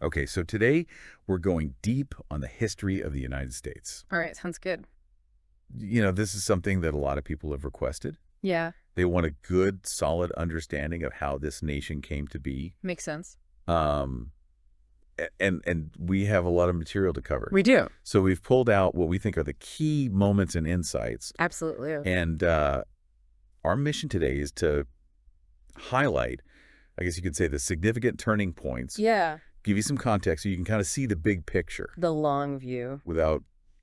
Okay, so today we're going deep on the history of the United States. All right, sounds good. This is something that a lot of people have requested. Yeah, They want a good, solid understanding of how this nation came to be. makes sense. Um, and we have a lot of material to cover. We do. So we've pulled out what we think are the key moments and insights. Absolutely. And our mission today is to highlight, I guess you could say, the significant turning points, Yeah, give you some context so you can kind of see the big picture the long view. without,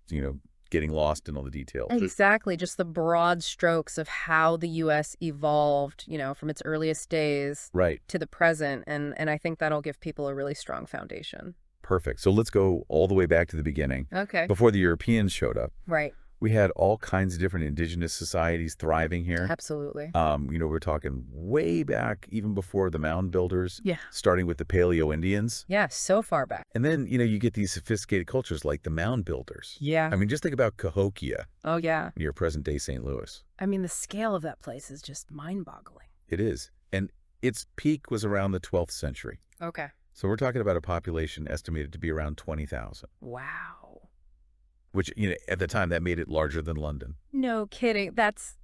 you know, getting lost in all the details. Exactly, just the broad strokes of how the U.S. evolved, from its earliest days Right. to the present, and I think that'll give people a really strong foundation. Perfect. So let's go all the way back to the beginning. Okay. Before the Europeans showed up, Right. we had all kinds of different indigenous societies thriving here. Absolutely. We're talking way back, even before the mound builders, Yeah. starting with the Paleo Indians. Yeah, so far back. And then, you get these sophisticated cultures like the mound builders. Yeah. I mean, just think about Cahokia Oh, yeah. near present-day St. Louis. I mean, the scale of that place is just mind-boggling. It is. And its peak was around the 12th century. Okay. So we're talking about a population estimated to be around 20,000, Wow. which, at the time, that made it larger than London. No kidding. That's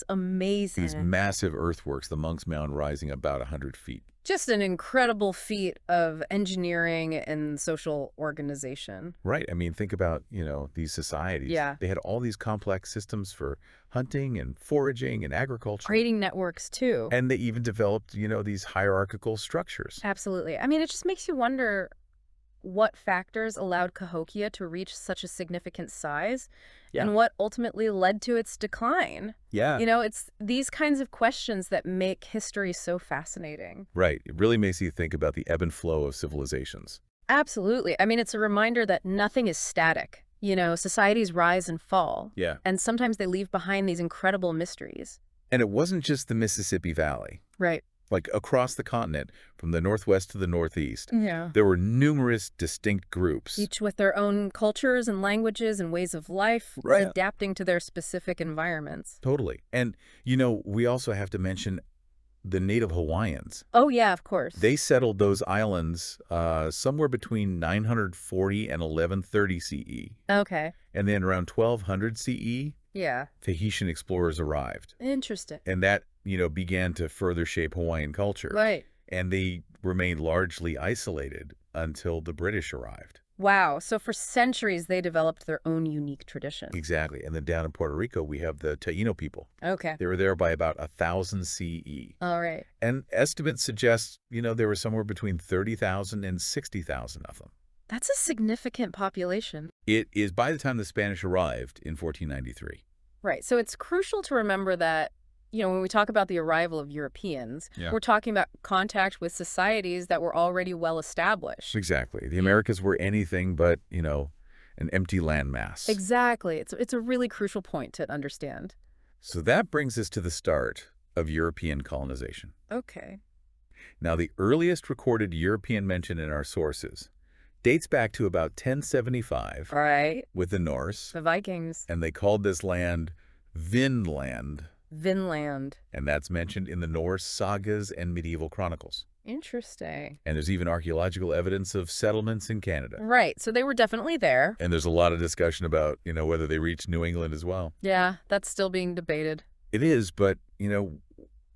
amazing. These massive earthworks, the Monk's Mound rising about 100 feet. Just an incredible feat of engineering and social organization. Right. I mean, think about, these societies. Yeah. They had all these complex systems for hunting and foraging and agriculture. Trading networks, too. And they even developed, these hierarchical structures. Absolutely. I mean, it just makes you wonder what factors allowed Cahokia to reach such a significant size and what ultimately led to its decline. Yeah. It's these kinds of questions that make history so fascinating. Right. It really makes you think about the ebb and flow of civilizations. Absolutely. I mean, it's a reminder that nothing is static. Societies rise and fall. Yeah. And sometimes they leave behind these incredible mysteries. And it wasn't just the Mississippi Valley. Right. Like across the continent, from the northwest to the northeast, Yeah. there were numerous distinct groups. Each with their own cultures and languages and ways of life, Right. adapting to their specific environments. Totally. And, we also have to mention the native Hawaiians. Oh, yeah, of course. They settled those islands somewhere between 940 and 1130 CE. Okay. And then around 1200 CE, Yeah. Tahitian explorers arrived. Interesting. And that, began to further shape Hawaiian culture. Right. And they remained largely isolated until the British arrived. Wow. So for centuries, they developed their own unique tradition. Exactly. And then down in Puerto Rico, we have the Taino people. Okay. They were there by about 1000 CE. All right. And estimates suggest, there were somewhere between 30,000 and 60,000 of them. That's a significant population. It is by the time the Spanish arrived in 1493. Right. So it's crucial to remember that, when we talk about the arrival of Europeans, Yeah. we're talking about contact with societies that were already well established. Exactly. The Americas were anything but, an empty landmass. Exactly. It's a really crucial point to understand. So that brings us to the start of European colonization. Okay. Now, the earliest recorded European mention in our sources dates back to about 1075 All right. with the Norse, The Vikings. and they called this land Vinland, Vinland. and that's mentioned in the Norse sagas and medieval chronicles. Interesting. And there's even archaeological evidence of settlements in Canada. Right. So they were definitely there. And there's a lot of discussion about, whether they reached New England as well. Yeah, that's still being debated. It is, but,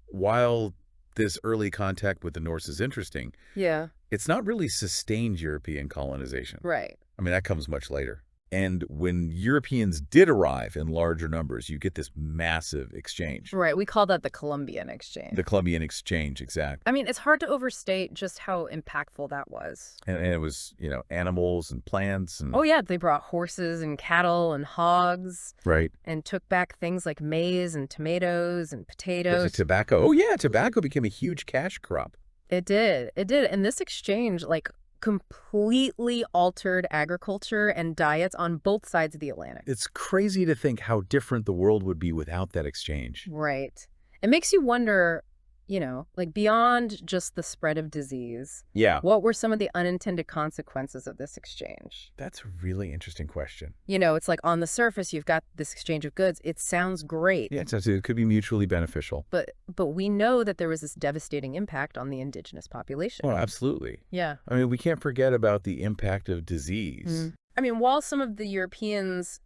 while this early contact with the Norse is interesting, Yeah. it's not really sustained European colonization. Right. I mean, that comes much later. And when Europeans did arrive in larger numbers, you get this massive exchange. Right. We call that the Columbian Exchange. The Columbian Exchange, exactly. I mean, it's hard to overstate just how impactful that was. And it was, animals and plants and... Oh, yeah. They brought horses and cattle and hogs Right. and took back things like maize and tomatoes and There's potatoes. tobacco. Oh, yeah. Tobacco became a huge cash crop. It did. It did. And this exchange, completely altered agriculture and diets on both sides of the Atlantic. It's crazy to think how different the world would be without that exchange. Right. It makes you wonder, like beyond just the spread of disease, Yeah. what were some of the unintended consequences of this exchange? That's a really interesting question. It's like on the surface, you've got this exchange of goods. It sounds great. Yeah, it could be mutually beneficial. But we know that there was this devastating impact on the indigenous population. Oh, absolutely. Yeah. I mean, we can't forget about the impact of disease. I mean, while some of the Europeans,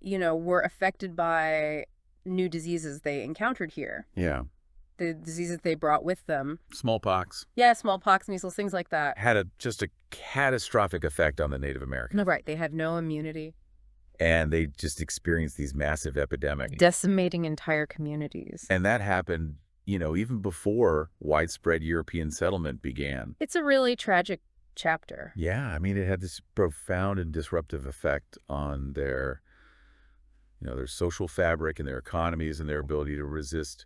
were affected by new diseases they encountered here, Yeah. the diseases they brought with them. Smallpox. Yeah, smallpox, measles, things like that. Had just a catastrophic effect on the Native Americans. No, right. They had no immunity. And they just experienced these massive epidemics. Decimating entire communities. And that happened, even before widespread European settlement began. It's a really tragic chapter. Yeah, I mean, it had this profound and disruptive effect on their social fabric and their economies and their ability to resist,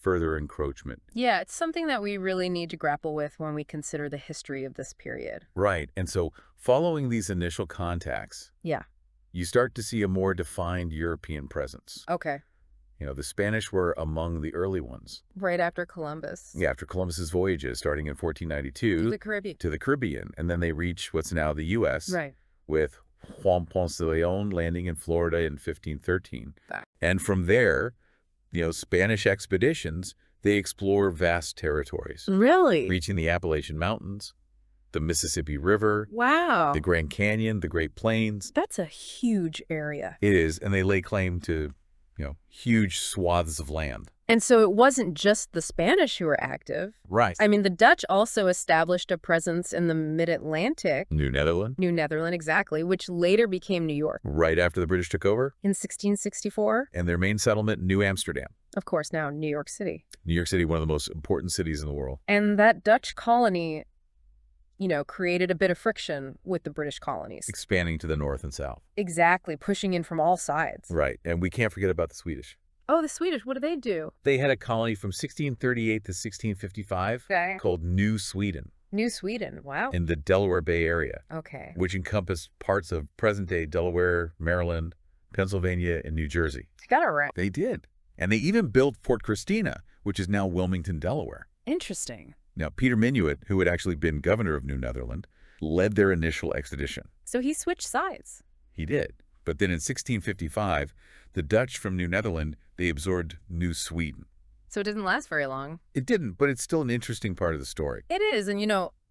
further encroachment. Yeah, it's something that we really need to grapple with when we consider the history of this period. Right. And so following these initial contacts, Yeah. you start to see a more defined European presence. Okay. The Spanish were among the early ones. Right after Columbus. Yeah, after Columbus's voyages, starting in 1492 To the Caribbean. to the Caribbean, and then they reach what's now the U.S. Right. with Juan Ponce de Leon landing in Florida in 1513. And from there, Spanish expeditions, they explore vast territories, Really? reaching the Appalachian Mountains, the Mississippi River, Wow. the Grand Canyon, the Great Plains. That's a huge area. It is, and they lay claim to, huge swaths of land. And so it wasn't just the Spanish who were active. Right. I mean, the Dutch also established a presence in the mid-Atlantic. New Netherland. New Netherland, exactly, which later became New York. Right after the British took over. In 1664. And their main settlement, New Amsterdam. Of course, now New York City. New York City, one of the most important cities in the world. And that Dutch colony, created a bit of friction with the British colonies. Expanding to the north and south. Exactly, pushing in from all sides. Right. And we can't forget about the Swedish. Oh, the Swedish, what do they do? They had a colony from 1638 to 1655 called New Sweden. New Sweden, wow. In the Delaware Bay area. Okay. Which encompassed parts of present-day Delaware, Maryland, Pennsylvania, and New Jersey. Got it right. They did. And they even built Fort Christina, which is now Wilmington, Delaware. Interesting. Now, Peter Minuit, who had actually been governor of New Netherland, led their initial expedition. So he switched sides. He did. But then in 1655, the Dutch from New Netherland, they absorbed New Sweden. So it didn't last very long. It didn't, but it's still an interesting part of the story. It is. And,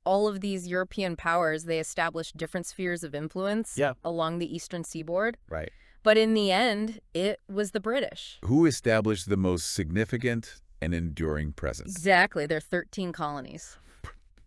all of these European powers, they established different spheres of influence along the eastern seaboard. Right. But in the end, it was the British. Who established the most significant and enduring presence. Exactly. There are 13 colonies.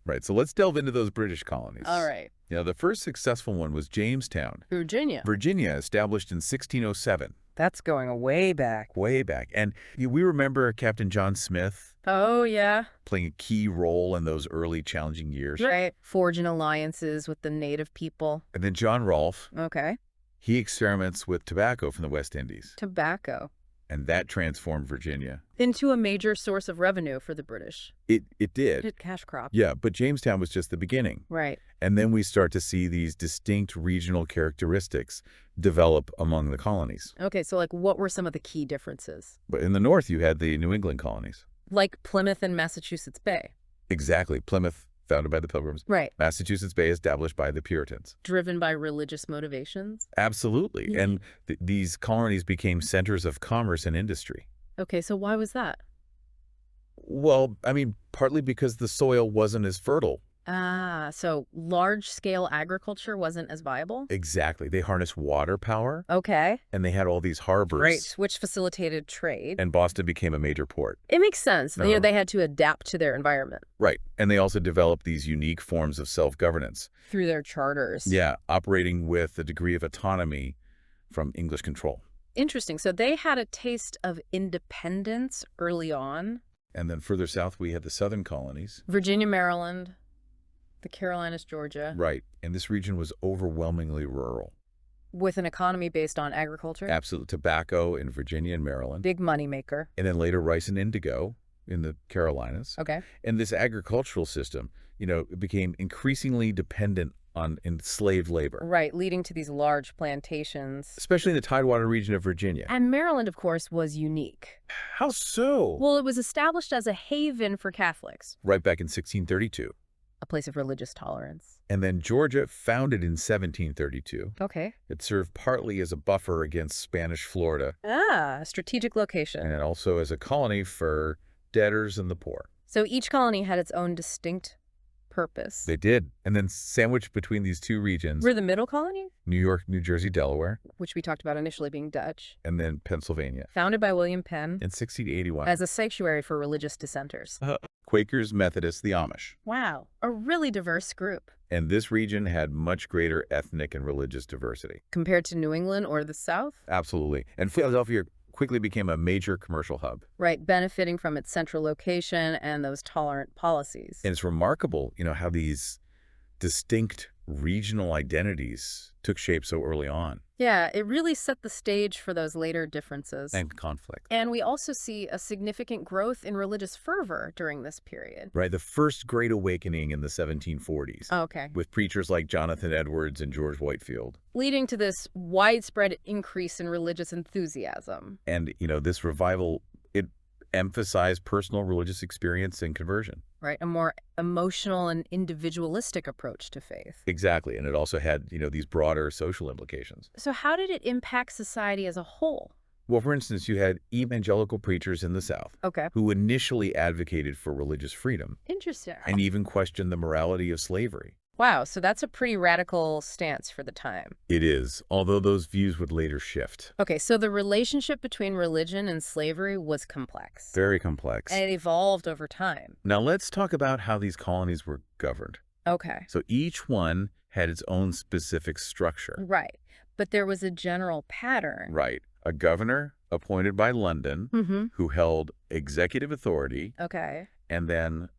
Right. So let's delve into those British colonies. All right. The first successful one was Jamestown. Virginia. Virginia, established in 1607. That's going way back. Way back. And we remember Captain John Smith. Oh, yeah. Playing a key role in those early challenging years. Right. Forging alliances with the native people. And then John Rolfe. Okay. He experiments with tobacco from the West Indies. Tobacco. And that transformed Virginia into a major source of revenue for the British. It did. It cash crop. Yeah, but Jamestown was just the beginning. Right. And then we start to see these distinct regional characteristics develop among the colonies. Okay, so what were some of the key differences? But in the north, you had the New England colonies. Like Plymouth and Massachusetts Bay. Exactly. Plymouth, founded by the Pilgrims. Right. Massachusetts Bay, established by the Puritans. Driven by religious motivations? Absolutely. Mm-hmm. And these colonies became centers of commerce and industry. Okay, so why was that? Well, I mean, partly because the soil wasn't as fertile. Ah, so large-scale agriculture wasn't as viable? Exactly. They harnessed water power. Okay. And they had all these harbors. Right, which facilitated trade. And Boston became a major port. It makes sense. They had to adapt to their environment. Right. And they also developed these unique forms of self-governance. Through their charters. Yeah, operating with a degree of autonomy from English control. Interesting. So they had a taste of independence early on. And then further south, we had the southern colonies. Virginia, Maryland. The Carolinas, Georgia. Right. And this region was overwhelmingly rural. With an economy based on agriculture? Absolute tobacco in Virginia and Maryland. Big money maker. And then later rice and indigo in the Carolinas. Okay. And this agricultural system, it became increasingly dependent on enslaved labor, Right, leading to these large plantations. especially in the Tidewater region of Virginia. And Maryland, of course, was unique. How so? Well, it was established as a haven for Catholics, Right back in 1632. a place of religious tolerance. And then Georgia, founded in 1732. Okay. It served partly as a buffer against Spanish Florida Ah, a strategic location. and also as a colony for debtors and the poor. So each colony had its own distinct purpose. They did. And then sandwiched between these two regions, We're the middle colony, New York, New Jersey, Delaware, which we talked about initially being Dutch, and then Pennsylvania founded by William Penn in 1681. as a sanctuary for religious dissenters. Quakers, Methodists, the Amish. Wow, a really diverse group. And this region had much greater ethnic and religious diversity. Compared to New England or the South? Absolutely. And Philadelphia quickly became a major commercial hub. Right, benefiting from its central location and those tolerant policies. And it's remarkable, how these distinct regional identities took shape so early on. Yeah, it really set the stage for those later differences. And conflict. And we also see a significant growth in religious fervor during this period. Right, the first Great Awakening in the 1740s. Okay. With preachers like Jonathan Edwards and George Whitefield. Leading to this widespread increase in religious enthusiasm. And, this revival, it emphasized personal religious experience and conversion. Right, a more emotional and individualistic approach to faith. Exactly, and it also had, these broader social implications. So how did it impact society as a whole? Well, for instance, you had evangelical preachers in the South Okay. who initially advocated for religious freedom Interesting. and even questioned the morality of slavery. Wow, so that's a pretty radical stance for the time. It is, although those views would later shift. Okay, so the relationship between religion and slavery was complex. Very complex. And it evolved over time. Now let's talk about how these colonies were governed. Okay. So each one had its own specific structure. Right. But there was a general pattern. Right. A governor appointed by London Mm-hmm. who held executive authority, Okay. and then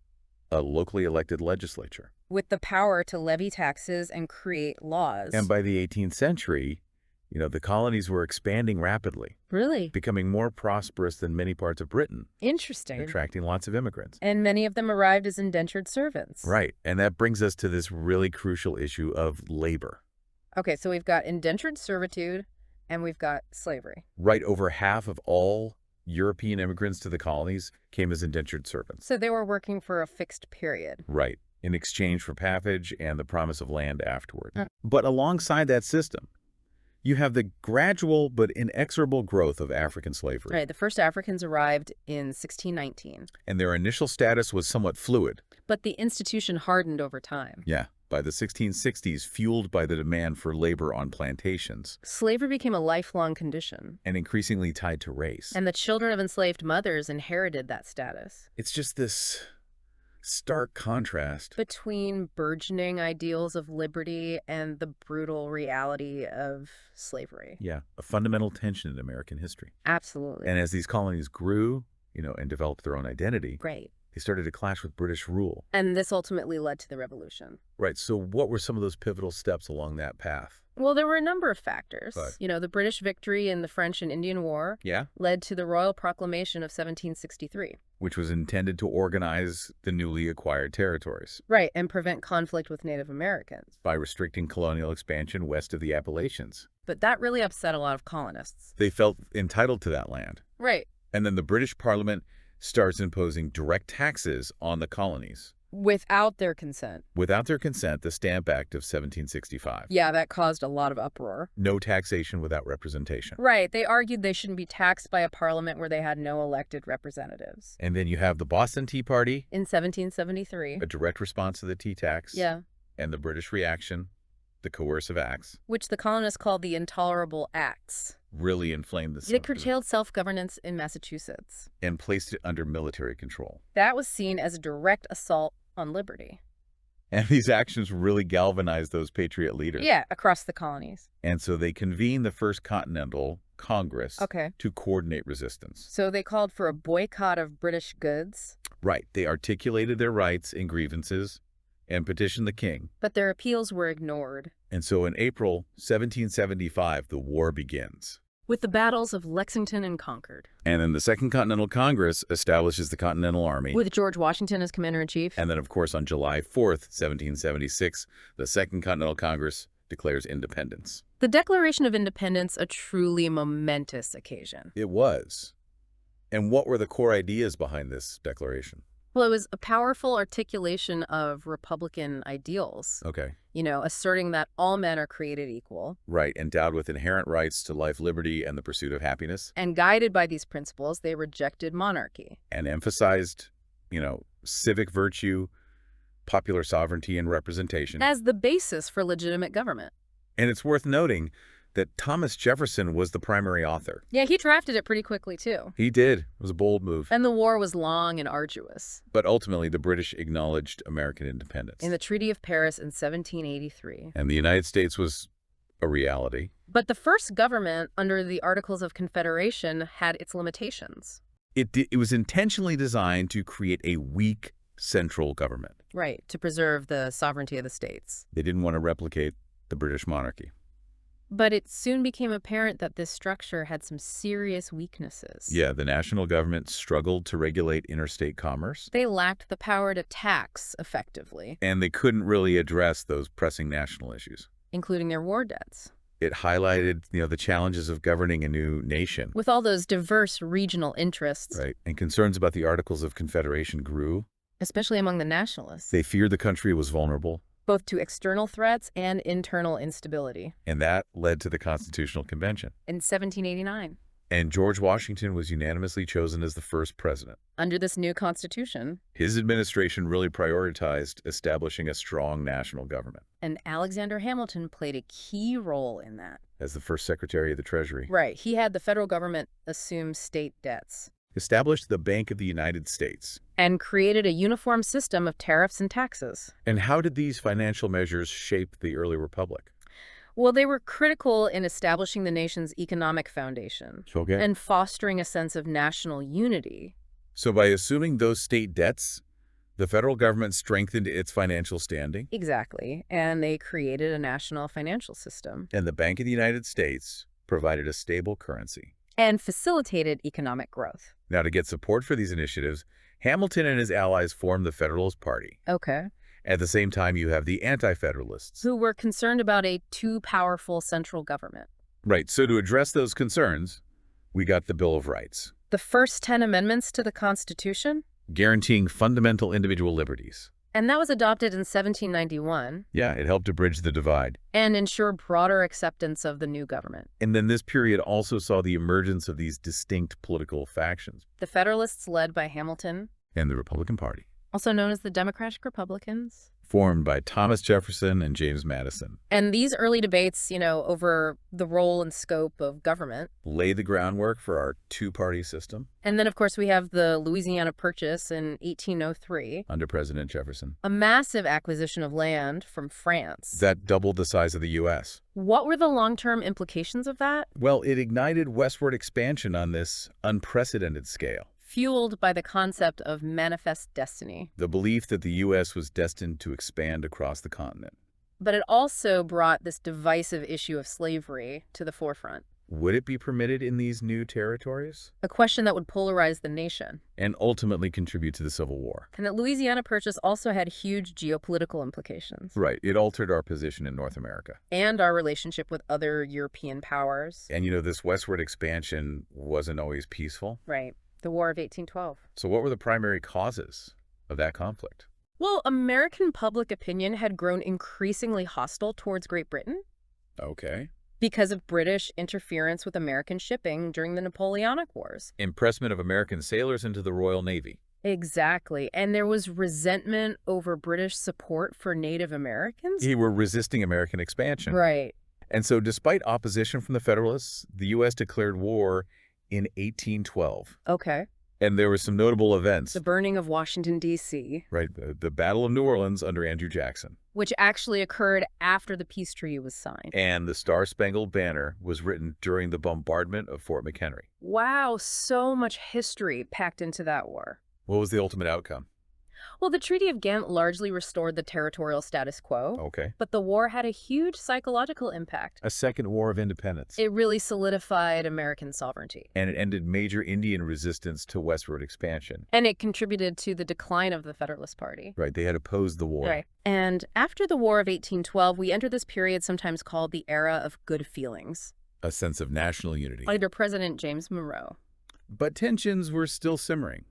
a locally elected legislature. With the power to levy taxes and create laws. And by the 18th century, the colonies were expanding rapidly, Really? becoming more prosperous than many parts of Britain, Interesting. attracting lots of immigrants. And many of them arrived as indentured servants. Right. And that brings us to this really crucial issue of labor. Okay, so we've got indentured servitude and we've got slavery. Right. Over half of all European immigrants to the colonies came as indentured servants. So they were working for a fixed period. Right. In exchange for passage and the promise of land afterward. But alongside that system, you have the gradual but inexorable growth of African slavery. Right, the first Africans arrived in 1619. And their initial status was somewhat fluid. But the institution hardened over time. Yeah. By the 1660s, fueled by the demand for labor on plantations. Slavery became a lifelong condition. And increasingly tied to race. And the children of enslaved mothers inherited that status. It's just this stark contrast between burgeoning ideals of liberty and the brutal reality of slavery. Yeah, a fundamental tension in American history. Absolutely. And as these colonies grew, and developed their own identity, Right. they started to clash with British rule. And this ultimately led to the revolution. Right, so what were some of those pivotal steps along that path? Well, there were a number of factors. Right. The British victory in the French and Indian War Yeah? led to the Royal Proclamation of 1763. Which was intended to organize the newly acquired territories. Right, and prevent conflict with Native Americans. By restricting colonial expansion west of the Appalachians. But that really upset a lot of colonists. They felt entitled to that land. Right. And then the British Parliament starts imposing direct taxes on the colonies. Without their consent. Without their consent, the Stamp Act of 1765. Yeah, that caused a lot of uproar. No taxation without representation. Right. They argued they shouldn't be taxed by a parliament where they had no elected representatives. And then you have the Boston Tea Party. In 1773. A direct response to the tea tax. Yeah. And the British reaction, the Coercive Acts. Which the colonists called the Intolerable Acts. Really inflamed the It curtailed self-governance in Massachusetts. And placed it under military control. That was seen as a direct assault on liberty. And these actions really galvanized those patriot leaders. Yeah, across the colonies. And so they convened the First Continental Congress Okay. to coordinate resistance. So they called for a boycott of British goods. Right. They articulated their rights and grievances and petitioned the king. But their appeals were ignored. And so in April 1775, the war begins. with the battles of Lexington and Concord. And then the Second Continental Congress establishes the Continental Army. With George Washington as commander-in-chief. And then, of course, on July 4th, 1776, the Second Continental Congress declares independence. The Declaration of Independence, a truly momentous occasion. It was. And what were the core ideas behind this declaration? Well, it was a powerful articulation of Republican ideals. Okay. You know, asserting that all men are created equal. Right, endowed with inherent rights to life, liberty, and the pursuit of happiness. And guided by these principles, they rejected monarchy. And emphasized, civic virtue, popular sovereignty, and representation. As the basis for legitimate government. And it's worth noting that Thomas Jefferson was the primary author. Yeah, he drafted it pretty quickly, too. He did. It was a bold move. And the war was long and arduous. But ultimately, the British acknowledged American independence. In the Treaty of Paris in 1783. And the United States was a reality. But the first government, under the Articles of Confederation, had its limitations. It was intentionally designed to create a weak central government. Right, to preserve the sovereignty of the states. They didn't want to replicate the British monarchy. But it soon became apparent that this structure had some serious weaknesses. Yeah, the national government struggled to regulate interstate commerce. They lacked the power to tax effectively. And they couldn't really address those pressing national issues. Including their war debts. It highlighted, the challenges of governing a new nation. With all those diverse regional interests. Right, and concerns about the Articles of Confederation grew. Especially among the nationalists. They feared the country was vulnerable. Both to external threats and internal instability. And that led to the Constitutional Convention. In 1789. And George Washington was unanimously chosen as the first president. Under this new constitution. His administration really prioritized establishing a strong national government. And Alexander Hamilton played a key role in that. As the first Secretary of the Treasury. Right. He had the federal government assume state debts. Established the Bank of the United States. And created a uniform system of tariffs and taxes. And how did these financial measures shape the early republic? Well, they were critical in establishing the nation's economic foundation. Okay. And fostering a sense of national unity. So by assuming those state debts, the federal government strengthened its financial standing. Exactly. And they created a national financial system. And the Bank of the United States provided a stable currency. And facilitated economic growth. Now, to get support for these initiatives, Hamilton and his allies formed the Federalist Party. Okay. At the same time, you have the Anti-Federalists. Who were concerned about a too powerful central government. Right. So to address those concerns, we got the Bill of Rights. The first 10 amendments to the Constitution? Guaranteeing fundamental individual liberties. And that was adopted in 1791. Yeah, it helped to bridge the divide. And ensure broader acceptance of the new government. And then this period also saw the emergence of these distinct political factions. The Federalists led by Hamilton. And the Republican Party. Also known as the Democratic Republicans. Formed by Thomas Jefferson and James Madison. And these early debates, over the role and scope of government. Laid the groundwork for our two-party system. And then, of course, we have the Louisiana Purchase in 1803. Under President Jefferson. A massive acquisition of land from France. That doubled the size of the U.S. What were the long-term implications of that? Well, it ignited westward expansion on this unprecedented scale. Fueled by the concept of manifest destiny. The belief that the U.S. was destined to expand across the continent. But it also brought this divisive issue of slavery to the forefront. Would it be permitted in these new territories? A question that would polarize the nation. And ultimately contribute to the Civil War. And the Louisiana Purchase also had huge geopolitical implications. Right. It altered our position in North America. And our relationship with other European powers. And this westward expansion wasn't always peaceful. Right. The War of 1812. So what were the primary causes of that conflict? Well, American public opinion had grown increasingly hostile towards Great Britain. Okay. Because of British interference with American shipping during the Napoleonic Wars. Impressment of American sailors into the Royal Navy. Exactly. And there was resentment over British support for Native Americans. They were resisting American expansion. Right. And so despite opposition from the Federalists, the U.S. declared war in 1812. Okay. And there were some notable events. The burning of Washington, D.C. Right. The Battle of New Orleans under Andrew Jackson. Which actually occurred after the peace treaty was signed. And the Star-Spangled Banner was written during the bombardment of Fort McHenry. Wow, so much history packed into that war. What was the ultimate outcome? Well, the Treaty of Ghent largely restored the territorial status quo, Okay. but the war had a huge psychological impact. A second war of independence. It really solidified American sovereignty. And it ended major Indian resistance to westward expansion. And it contributed to the decline of the Federalist Party. Right, they had opposed the war. Right. And after the War of 1812, we enter this period sometimes called the Era of Good Feelings, A sense of national unity. under President James Monroe, But tensions were still simmering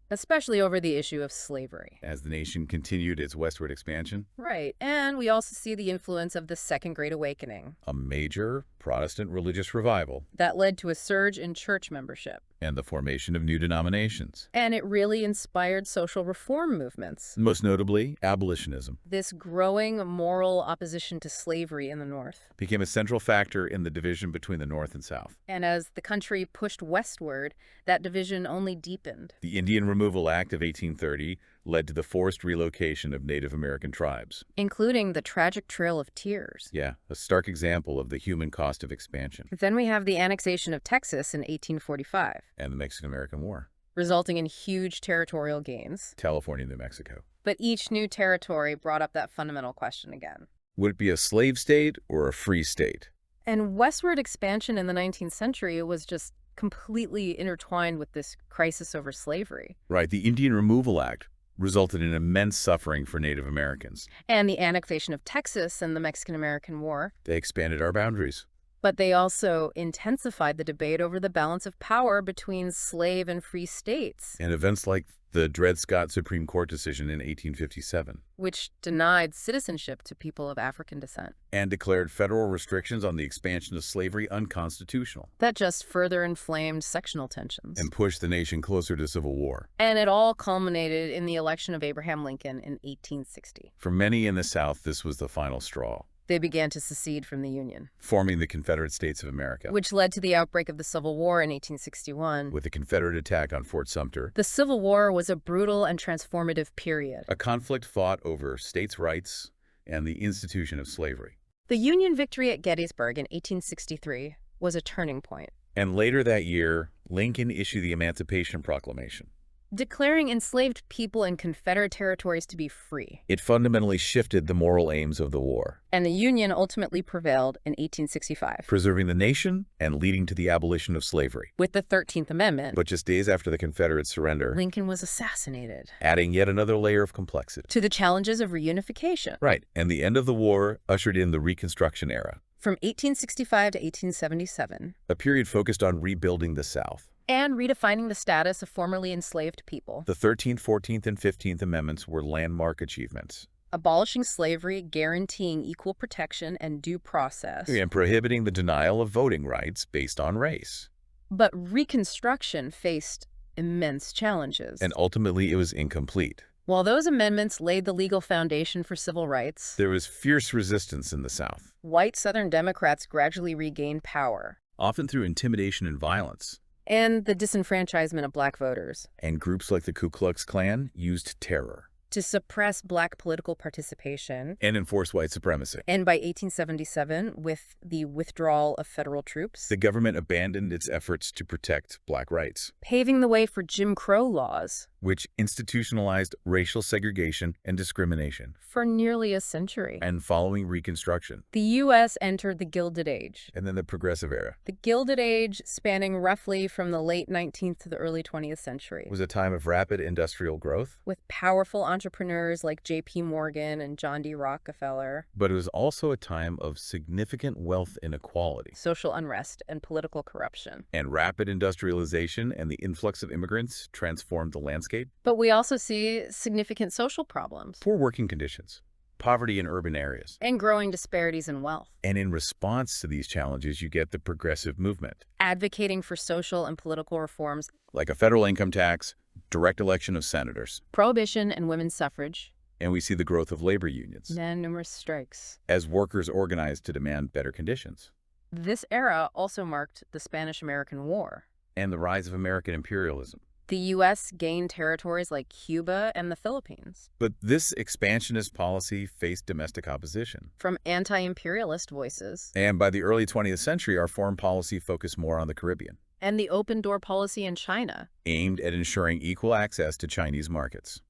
especially over the issue of slavery. as the nation continued its westward expansion. Right. And we also see the influence of the Second Great Awakening A major Protestant religious revival that led to a surge in church membership. and the formation of new denominations. And it really inspired social reform movements. Most notably, abolitionism This growing moral opposition to slavery in the North. became a central factor in the division between the North and South. And as the country pushed westward, that division only deepened. The Indian Removal Act of 1830 led to the forced relocation of Native American tribes. Including the tragic Trail of Tears. Yeah, a stark example of the human cost of expansion. Then we have the annexation of Texas in 1845, And the Mexican-American War. resulting in huge territorial gains. California and New Mexico. But each new territory brought up that fundamental question again. Would it be a slave state or a free state? And westward expansion in the 19th century was just completely intertwined with this crisis over slavery. Right, the Indian Removal Act resulted in immense suffering for Native Americans. And the annexation of Texas and the Mexican-American War. They expanded our boundaries. But they also intensified the debate over the balance of power between slave and free states, And events like the Dred Scott Supreme Court decision in 1857 which denied citizenship to people of African descent. and declared federal restrictions on the expansion of slavery unconstitutional That just further inflamed sectional tensions. and pushed the nation closer to civil war. And it all culminated in the election of Abraham Lincoln in 1860. For many in the South, this was the final straw, They began to secede from the Union, forming the Confederate States of America. which led to the outbreak of the Civil War in 1861. With the Confederate attack on Fort Sumter, The Civil War was a brutal and transformative period. a conflict fought over states' rights and the institution of slavery. The Union victory at Gettysburg in 1863 was a turning point, And later that year, Lincoln issued the Emancipation Proclamation. declaring enslaved people in Confederate territories to be free. It fundamentally shifted the moral aims of the war, And the Union ultimately prevailed in 1865 preserving the nation and leading to the abolition of slavery. with the 13th Amendment. But just days after the Confederate surrender, Lincoln was assassinated. adding yet another layer of complexity. To the challenges of reunification. Right, and the end of the war ushered in the Reconstruction era, From 1865 to 1877. a period focused on rebuilding the South. And redefining the status of formerly enslaved people. The 13th, 14th, and 15th Amendments were landmark achievements, Abolishing slavery, guaranteeing equal protection and due process. and prohibiting the denial of voting rights based on race. But Reconstruction faced immense challenges. And ultimately, it was incomplete. While those amendments laid the legal foundation for civil rights, There was fierce resistance in the South, white Southern Democrats gradually regained power. often through intimidation and violence. And the disenfranchisement of black voters. And groups like the Ku Klux Klan used terror To suppress black political participation. and enforce white supremacy. And by 1877, with the withdrawal of federal troops, The government abandoned its efforts to protect black rights, paving the way for Jim Crow laws which institutionalized racial segregation and discrimination. for nearly a century. And following Reconstruction, The U.S. entered the Gilded Age. and then the Progressive Era, The Gilded Age, spanning roughly from the late 19th to the early 20th century, was a time of rapid industrial growth, with powerful entrepreneurs like J.P. Morgan and John D. Rockefeller, but it was also a time of significant wealth inequality. social unrest, and political corruption. And rapid industrialization and the influx of immigrants transformed the landscape. But we also see significant social problems Poor working conditions, poverty in urban areas. and growing disparities in wealth. And in response to these challenges, you get the progressive movement, Advocating for social and political reforms, like a federal income tax, direct election of senators. prohibition and women's suffrage, And we see the growth of labor unions and numerous strikes. as workers organized to demand better conditions. This era also marked the Spanish-American War. And the rise of American imperialism. The U.S. gained territories like Cuba and the Philippines But this expansionist policy faced domestic opposition. from anti-imperialist voices. And by the early 20th century, our foreign policy focused more on the Caribbean, And the open door policy in China. aimed at ensuring equal access to Chinese markets.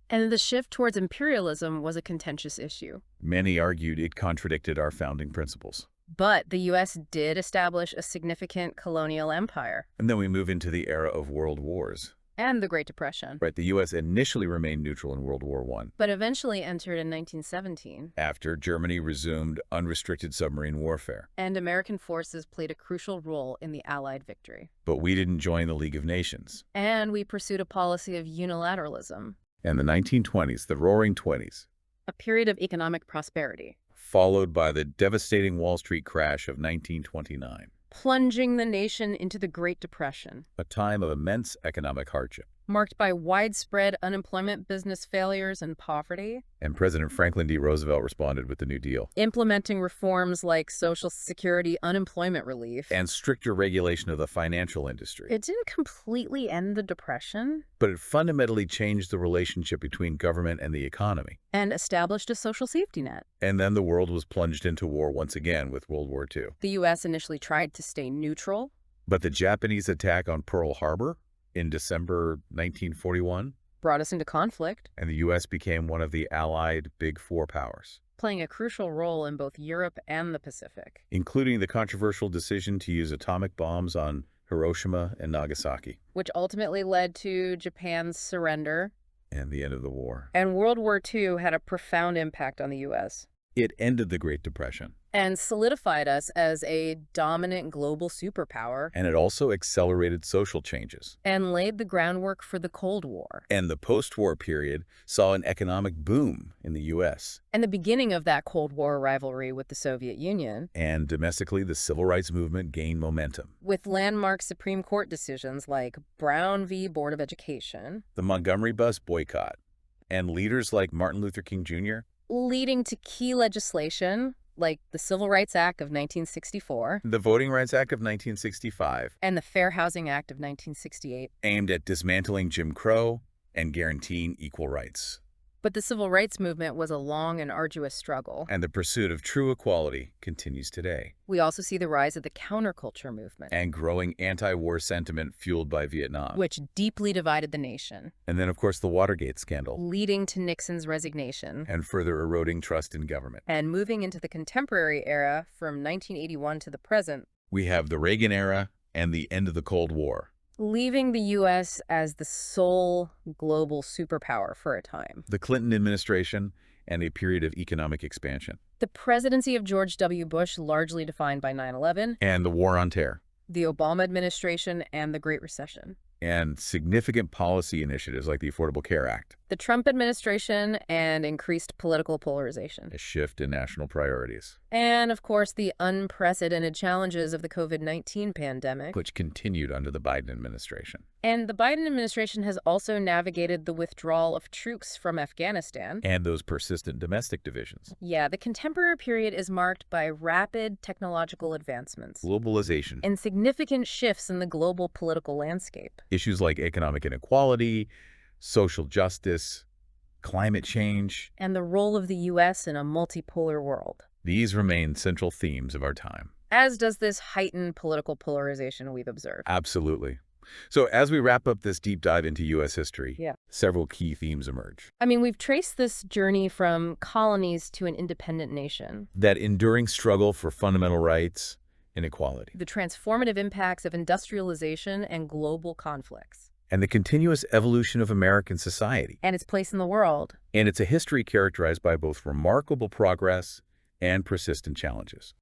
And the shift towards imperialism was a contentious issue. Many argued it contradicted our founding principles. But the U.S. did establish a significant colonial empire. And then we move into the era of world wars. And the Great Depression. Right, the U.S. initially remained neutral in World War I. But eventually entered in 1917. After Germany resumed unrestricted submarine warfare. And American forces played a crucial role in the Allied victory. But we didn't join the League of Nations. And we pursued a policy of unilateralism. And the 1920s, the Roaring Twenties. A period of economic prosperity. Followed by the devastating Wall Street crash of 1929. Plunging the nation into the Great Depression. A time of immense economic hardship. Marked by widespread unemployment, business failures, and poverty. And President Franklin D. Roosevelt responded with the New Deal. Implementing reforms like Social Security unemployment relief. And stricter regulation of the financial industry. It didn't completely end the Depression. But it fundamentally changed the relationship between government and the economy. And established a social safety net. And then the world was plunged into war once again with World War II. The U.S. initially tried to stay neutral. But the Japanese attack on Pearl Harbor in December 1941 brought us into conflict. And the U.S. became one of the Allied Big Four powers, playing a crucial role in both Europe and the Pacific, including the controversial decision to use atomic bombs on Hiroshima and Nagasaki, which ultimately led to Japan's surrender and the end of the war. And World War II had a profound impact on the U.S. It ended the Great Depression and solidified us as a dominant global superpower. And it also accelerated social changes. And laid the groundwork for the Cold War. And the post-war period saw an economic boom in the U.S. And the beginning of that Cold War rivalry with the Soviet Union. And domestically, the civil rights movement gained momentum. With landmark Supreme Court decisions like Brown v. Board of Education. The Montgomery bus boycott. And leaders like Martin Luther King Jr. leading to key legislation like the Civil Rights Act of 1964, the Voting Rights Act of 1965, and the Fair Housing Act of 1968, aimed at dismantling Jim Crow and guaranteeing equal rights. But the civil rights movement was a long and arduous struggle. And the pursuit of true equality continues today. We also see the rise of the counterculture movement. And growing anti-war sentiment fueled by Vietnam. Which deeply divided the nation. And then, of course, the Watergate scandal. Leading to Nixon's resignation. And further eroding trust in government. And moving into the contemporary era from 1981 to the present. We have the Reagan era and the end of the Cold War. Leaving the U.S. as the sole global superpower for a time. The Clinton administration and a period of economic expansion. The presidency of George W. Bush, largely defined by 9/11. And the War on Terror. The Obama administration and the Great Recession. And significant policy initiatives like the Affordable Care Act. The Trump administration and increased political polarization. A shift in national priorities. And, of course, the unprecedented challenges of the COVID-19 pandemic. Which continued under the Biden administration. And the Biden administration has also navigated the withdrawal of troops from Afghanistan. And those persistent domestic divisions. Yeah, the contemporary period is marked by rapid technological advancements. Globalization. And significant shifts in the global political landscape. Issues like economic inequality, social justice, climate change. And the role of the U.S. in a multipolar world. These remain central themes of our time. As does this heightened political polarization we've observed. Absolutely. So as we wrap up this deep dive into U.S. history, several key themes emerge. I mean, we've traced this journey from colonies to an independent nation. That enduring struggle for fundamental rights and equality. The transformative impacts of industrialization and global conflicts. And the continuous evolution of American society. And its place in the world. And it's a history characterized by both remarkable progress and persistent challenges.